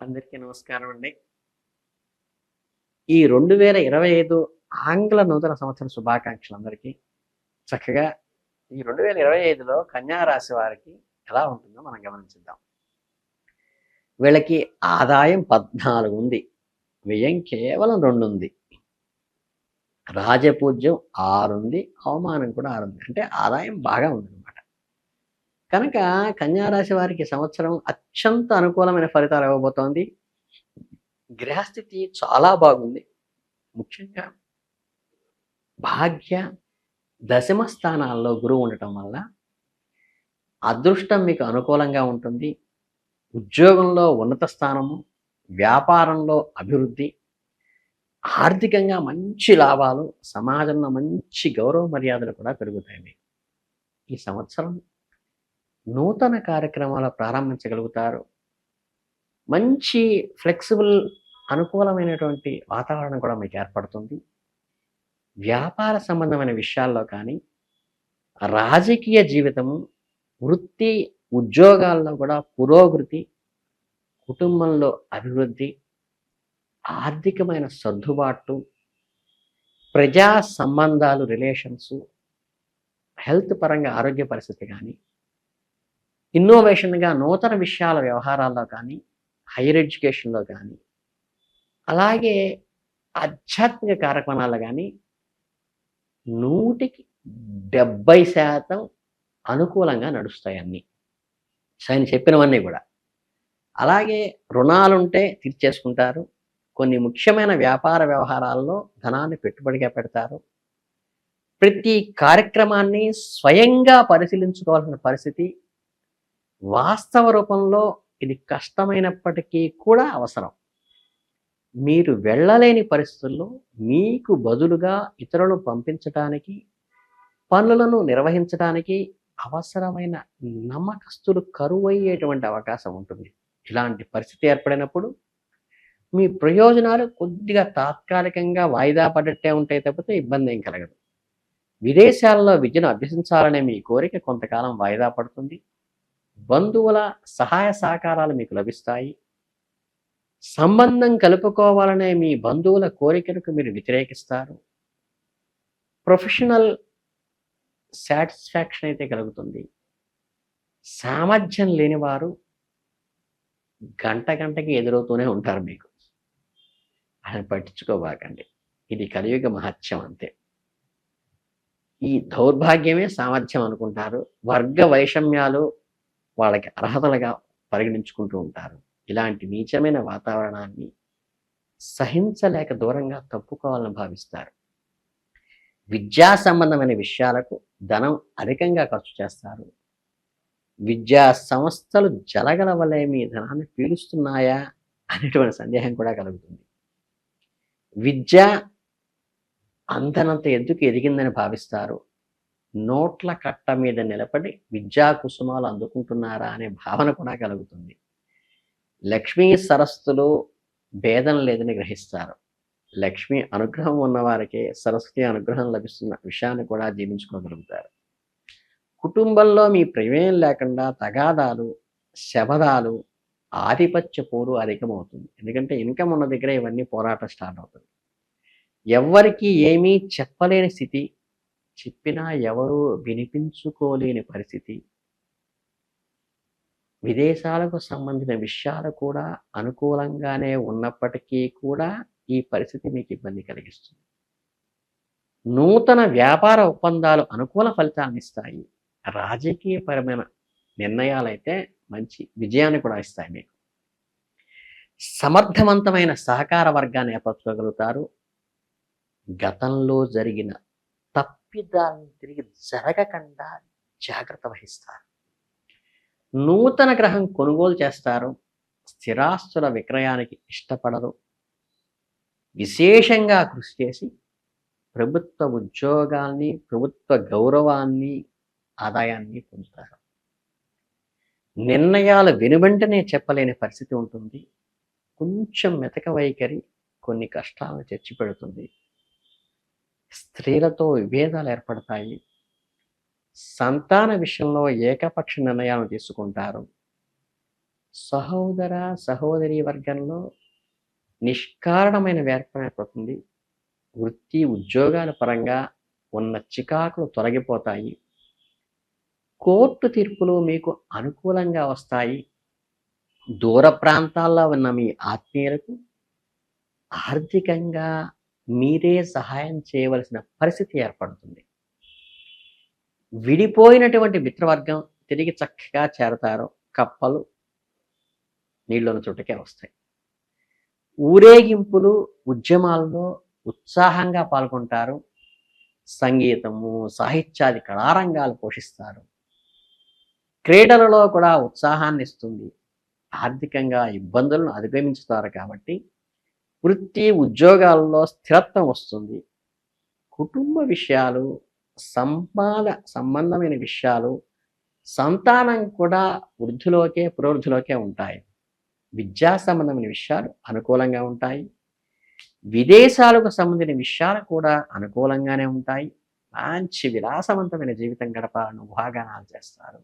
అందరికీ నమస్కారం అండి. ఈ 2025 ఆంగ్ల నూతన సంవత్సర శుభాకాంక్షలు అందరికీ. చక్కగా ఈ 2025లో కన్యా రాశి వారికి ఎలా ఉంటుందో మనం గమనించిద్దాం. వీళ్ళకి ఆదాయం 14 ఉంది. వ్యయం కేవలం 2 ఉంది. రాజపూజ్యం 6 ఉంది. అవమానం కూడా 6 ఉంది. అంటే ఆదాయం బాగా ఉందన్నమాట. కనుక కన్యా రాశి వారికి ఈ సంవత్సరం అత్యంత అనుకూలమైన ఫలితాలు ఇవ్వబోతోంది. గ్రహస్థితి చాలా బాగుంది. ముఖ్యంగా భాగ్య, దశమ స్థానాల్లో గురువు ఉండటం వల్ల అదృష్టం మీకు అనుకూలంగా ఉంటుంది. ఉద్యోగంలో ఉన్నత స్థానము, వ్యాపారంలో అభివృద్ధి, ఆర్థికంగా మంచి లాభాలు, సమాజంలో మంచి గౌరవ మర్యాదలు కూడా పెరుగుతాయి మీకు. ఈ సంవత్సరం నూతన కార్యక్రమాలు ప్రారంభించగలుగుతారు. మంచి ఫ్లెక్సిబుల్ అనుకూలమైనటువంటి వాతావరణం కూడా మీకు ఏర్పడుతుంది. వ్యాపార సంబంధమైన విషయాల్లో కానీ, రాజకీయ జీవితము, వృత్తి, ఉద్యోగాల్లో కూడా పురోగతి, కుటుంబంలో అభివృద్ధి, ఆర్థికమైన సర్దుబాట్లు, ప్రజా సంబంధాలు, రిలేషన్స్, హెల్త్ పరంగా ఆరోగ్య పరిస్థితి కానీ, ఇన్నోవేషన్గా నూతన విషయాల వ్యవహారాల్లో కానీ, హైయర్ ఎడ్యుకేషన్లో కానీ, అలాగే ఆధ్యాత్మిక కార్యక్రమాల్లో కానీ 100కి 70% అనుకూలంగా నడుస్తాయి అన్నీ. ఆయన చెప్పినవన్నీ కూడా. అలాగే రుణాలుంటే తీర్చేసుకుంటారు. కొన్ని ముఖ్యమైన వ్యాపార వ్యవహారాల్లో ధనాన్ని పెట్టుబడిగా పెడతారు. ప్రతి కార్యక్రమాన్ని స్వయంగా పరిశీలించుకోవాల్సిన పరిస్థితి వాస్తవ రూపంలో ఇది కష్టమైనప్పటికీ కూడా అవసరం. మీరు వెళ్ళలేని పరిస్థితుల్లో మీకు బదులుగా ఇతరులను పంపించడానికి, పనులను నిర్వహించడానికి అవసరమైన నమ్మకస్తులు కరువయ్యేటువంటి అవకాశం ఉంటుంది. ఇలాంటి పరిస్థితి ఏర్పడినప్పుడు మీ ప్రయోజనాలు కొద్దిగా తాత్కాలికంగా వాయిదా పడ్డట్టే ఉంటాయి తప్పితే ఇబ్బంది ఏం కలగదు. విదేశాల్లో విద్యను అభ్యసించాలనే మీ కోరిక కొంతకాలం వాయిదా పడుతుంది. బంధువుల సహాయ సహకారాలు మీకు లభిస్తాయి. సంబంధం కలుపుకోవాలనే మీ బంధువుల కోరికలకు మీరు వ్యతిరేకిస్తారు. ప్రొఫెషనల్ సాటిస్ఫాక్షన్ అయితే కలుగుతుంది. సామర్థ్యం లేనివారు గంటకి ఎదురవుతూనే ఉంటారు మీకు. అని పట్టించుకోబాకండి. ఇది కలియుగ మహత్యం అంతే. ఈ దౌర్భాగ్యమే సామర్థ్యం అనుకుంటారు. వర్గ వైషమ్యాలు వాళ్ళకి అర్హతలుగా పరిగణించుకుంటూ ఉంటారు. ఇలాంటి నీచమైన వాతావరణాన్ని సహించలేక దూరంగా తప్పుకోవాలని భావిస్తారు. విద్యా సంబంధమైన విషయాలకు ధనం అధికంగా ఖర్చు చేస్తారు. విద్యా సంస్థలు జలగల వలె మీ ధనాన్ని పీలుస్తున్నాయా అనేటువంటి సందేహం కూడా కలుగుతుంది. విద్య అందనంత ఎద్దుకు ఎదిగిందని భావిస్తారు. నోట్ల కట్ట మీద నిలబడి విద్యా కుసుమాలు అందుకుంటున్నారా అనే భావన కూడా కలుగుతుంది. లక్ష్మీ సరస్సులు భేదం లేదని గ్రహిస్తారు. లక్ష్మి అనుగ్రహం ఉన్నవారికే సరస్వతి అనుగ్రహం లభిస్తున్న విషయాన్ని కూడా జీవించుకోగలుగుతారు. కుటుంబంలో మీ ప్రమేయం లేకుండా తగాదాలు, శబదాలు, ఆధిపత్య పోరు అధికమవుతుంది. ఎందుకంటే ఇన్కమ్ ఉన్న దగ్గర ఇవన్నీ పోరాటం స్టార్ట్ అవుతుంది. ఎవ్వరికీ ఏమీ చెప్పలేని స్థితి, చెప్పినా ఎవరూ వినిపించుకోలేని పరిస్థితి, విదేశాలకు సంబంధించిన విషయాలు కూడా అనుకూలంగానే ఉన్నప్పటికీ కూడా ఈ పరిస్థితి మీకు ఇబ్బంది కలిగిస్తుంది. నూతన వ్యాపార ఒప్పందాలు అనుకూల ఫలితాలను ఇస్తాయి. రాజకీయపరమైన నిర్ణయాలైతే మంచి విజయాన్ని కూడా ఇస్తాయి మీకు. సమర్థవంతమైన సహకార వర్గాన్ని ఏర్పరచుకోగలుగుతారు. గతంలో జరిగిన తప్పిదాలను తిరిగి జరగకుండా జాగ్రత్త వహిస్తారు. నూతన గ్రహం కొనుగోలు చేస్తారు. స్థిరాస్తుల విక్రయానికి ఇష్టపడరు. విశేషంగా కృషి చేసి ప్రభుత్వ ఉద్యోగాల్ని, ప్రభుత్వ గౌరవాన్ని, ఆదాయాన్ని పొందుతారు. నిర్ణయాలు వెనువెంటనే చెప్పలేని పరిస్థితి ఉంటుంది. కొంచెం మెతక వైఖరి కొన్ని కష్టాలను తెచ్చిపెడుతుంది. స్త్రీలతో విభేదాలు ఏర్పడతాయి. సంతాన విషయంలో ఏకపక్ష నిర్ణయాలను తీసుకుంటారు. సహోదర సహోదరి వర్గంలో నిష్కారణమైన వ్యాఖ్యానం ఏర్పడుతుంది. వృత్తి ఉద్యోగాల పరంగా ఉన్న చికాకులు తొలగిపోతాయి. కోర్టు తీర్పులు మీకు అనుకూలంగా వస్తాయి. దూర ప్రాంతాల్లో ఉన్న మీ ఆత్మీయులకు ఆర్థికంగా మీరే సహాయం చేయవలసిన పరిస్థితి ఏర్పడుతుంది. విడిపోయినటువంటి మిత్రవర్గం తిరిగి చక్కగా చేరతారు. కప్పలు నీళ్ళున్న చోటుకే వస్తాయి. ఊరేగింపులు ఉద్యమాల్లో ఉత్సాహంగా పాల్గొంటారు. సంగీతము సాహిత్యాది కళారంగాలు పోషిస్తారు. క్రీడలలో కూడా ఉత్సాహాన్ని ఇస్తుంది. ఆర్థికంగా ఇబ్బందులను అధిగమించుతారు కాబట్టి వృత్తి ఉద్యోగాల్లో స్థిరత్వం వస్తుంది. కుటుంబ విషయాలు సంబంధమైన విషయాలు సంతానం కూడా వృద్ధిలోకే ప్రవృద్ధిలోకే ఉంటాయి. విద్యా సంబంధమైన విషయాలు అనుకూలంగా ఉంటాయి. విదేశాలకు సంబంధించిన విషయాలు కూడా అనుకూలంగానే ఉంటాయి. మంచి విలాసవంతమైన జీవితం గడపాలని ఊహాగానాలు చేస్తారు.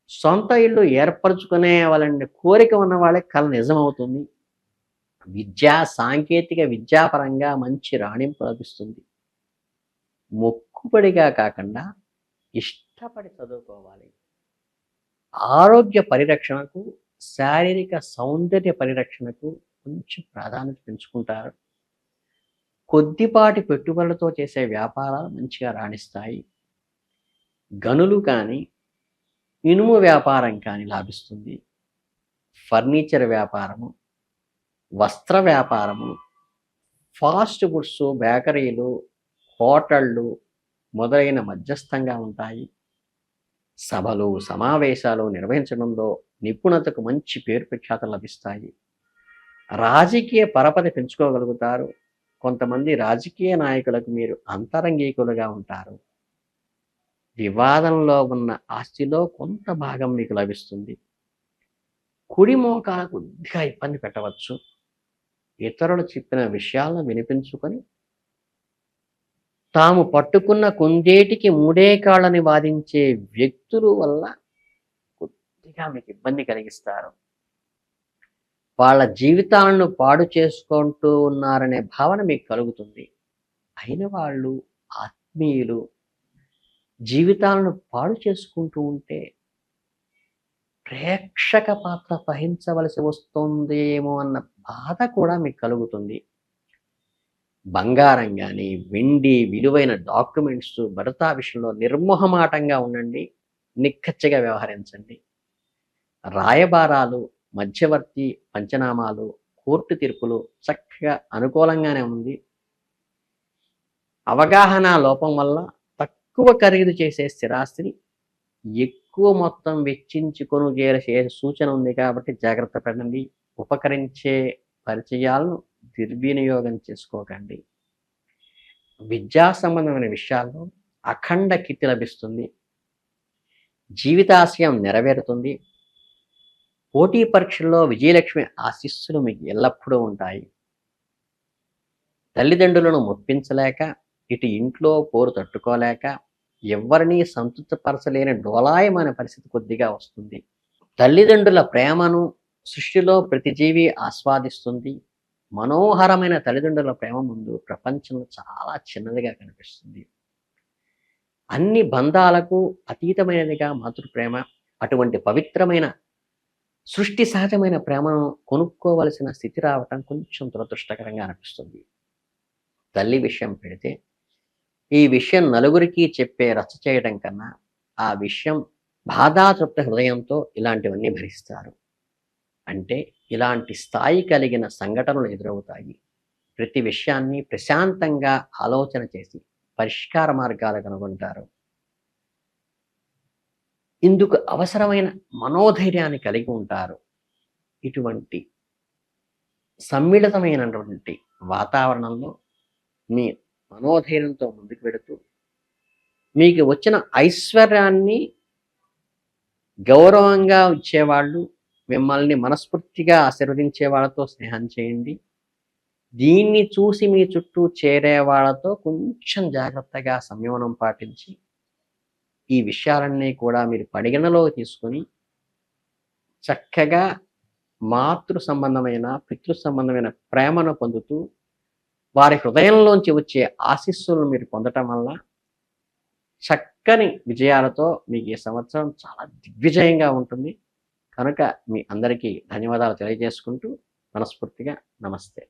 సొంత ఇల్లు ఏర్పరచుకునే వాళ్ళని కోరిక ఉన్న వాళ్ళకి కళ నిజమవుతుంది. సాంకేతిక విద్యాపరంగా మంచి రాణింపు లభిస్తుంది. మొక్కుబడిగా కాకుండా ఇష్టపడి చదువుకోవాలి. ఆరోగ్య పరిరక్షణకు శారీరక సౌందర్య పరిరక్షణకు కొంచెం ప్రాధాన్యత పెంచుకుంటారు. కొద్దిపాటి పెట్టుబడులతో చేసే వ్యాపారాలు మంచిగా రాణిస్తాయి. గనులు కానీ ఇనుము వ్యాపారం కానీ లాభిస్తుంది. ఫర్నిచర్ వ్యాపారము, వస్త్ర వ్యాపారము, ఫాస్ట్ ఫుడ్స్, బేకరీలు, హోటళ్ళు మొదలైన మధ్యస్థంగా ఉంటాయి. సభలు సమావేశాలు నిర్వహించడంలో నిపుణతకు మంచి పేరు ప్రఖ్యాతలు లభిస్తాయి. రాజకీయ పరపతి పెంచుకోగలుగుతారు. కొంతమంది రాజకీయ నాయకులకు మీరు అంతరంగికులుగా ఉంటారు. వివాదంలో ఉన్న ఆస్తిలో కొంత భాగం మీకు లభిస్తుంది. కుడి మోకాలకు కొద్దిగా ఇబ్బంది పెట్టవచ్చు. ఇతరులు చెప్పిన విషయాలను వినిపించుకొని తాము పట్టుకున్న కుందేటికి మూడే కాళ్ళని వాదించే వ్యక్తుల వల్ల కొద్దిగా మీకు ఇబ్బంది కలిగిస్తారు. వాళ్ళ జీవితాలను పాడు చేసుకుంటూ ఉన్నారనే భావన మీకు కలుగుతుంది. అయిన వాళ్ళు ఆత్మీయులు జీవితాలను పాడు చేసుకుంటూ ఉంటే ప్రేక్షక పాత్ర వహించవలసి వస్తుందేమో అన్న బాధ కూడా మీకు కలుగుతుంది. బంగారం కానీ వెండి విలువైన డాక్యుమెంట్స్ భద్రతా విషయంలో నిర్మోహమాటంగా ఉండండి. నిక్కచ్చిగా వ్యవహరించండి. రాయబారాలు మధ్యవర్తి పంచనామాలు కోర్టు తీర్పులు చక్కగా అనుకూలంగానే ఉంది. అవగాహన లోపం వల్ల తక్కువ ఖరీదు చేసే స్థిరాస్తిని ఎక్కువ మొత్తం వెచ్చించి కొనుగోలు చేసే సూచన ఉంది కాబట్టి జాగ్రత్త పడండి. ఉపకరించే పరిచయాలను దుర్వినియోగం చేసుకోకండి. విద్యా సంబంధమైన విషయాల్లో అఖండ కీర్తి లభిస్తుంది. జీవితాశయం నెరవేరుతుంది. పోటీ పరీక్షల్లో విజయలక్ష్మి ఆశీస్సులు మీకు ఎల్లప్పుడూ ఉంటాయి. తల్లిదండ్రులను మొప్పించలేక ఇటు ఇంట్లో పోరు తట్టుకోలేక ఎవరినీ సంతృప్తిపరచలేని డోలాయమైన పరిస్థితి కొద్దిగా వస్తుంది. తల్లిదండ్రుల ప్రేమను సృష్టిలో ప్రతి జీవి ఆస్వాదిస్తుంది. మనోహరమైన తల్లిదండ్రుల ప్రేమ ముందు ప్రపంచం చాలా చిన్నదిగా కనిపిస్తుంది. అన్ని బంధాలకు అతీతమైనదిగా మాతృప్రేమ. అటువంటి పవిత్రమైన సృష్టి సహజమైన ప్రేమను కొనుక్కోవలసిన స్థితి రావటం కొంచెం దురదృష్టకరంగా అనిపిస్తుంది. తల్లి విషయం పెడితే ఈ విషయం నలుగురికి చెప్పే రచ్చ చేయడం కన్నా ఆ విషయం బాధాతృప్త హృదయంతో ఇలాంటివన్నీ భరిస్తారు. అంటే ఇలాంటి స్థాయి కలిగిన సంఘటనలు ఎదురవుతాయి. ప్రతి విషయాన్ని ప్రశాంతంగా ఆలోచన చేసి పరిష్కార మార్గాలు కనుగొంటారు. ఇందుకు అవసరమైన మనోధైర్యాన్ని కలిగి ఉంటారు. ఇటువంటి సమ్మిళితమైనటువంటి వాతావరణంలో మీ మనోధైర్యంతో ముందుకు వెళుతూ మీకు వచ్చిన ఐశ్వర్యాన్ని గౌరవంగా ఇచ్చేవాళ్ళు, మిమ్మల్ని మనస్ఫూర్తిగా ఆశీర్వదించే వాళ్ళతో స్నేహం చేయండి. దీన్ని చూసి మీ చుట్టూ చేరే వాళ్ళతో కొంచెం జాగ్రత్తగా సంయమనం పాటించి ఈ విషయాలన్నీ కూడా మీరు పరిగణలో తీసుకొని చక్కగా మాతృ సంబంధమైన, పితృ సంబంధమైన ప్రేమను పొందుతూ, వారి హృదయంలోంచి వచ్చే ఆశీస్సులను మీరు పొందటం వల్ల చక్కని విజయాలతో మీకు ఈ సంవత్సరం చాలా దిగ్విజయంగా ఉంటుంది. కనుక మీ అందరికీ ధన్యవాదాలు తెలియజేసుకుంటూ మనస్ఫూర్తిగా నమస్తే.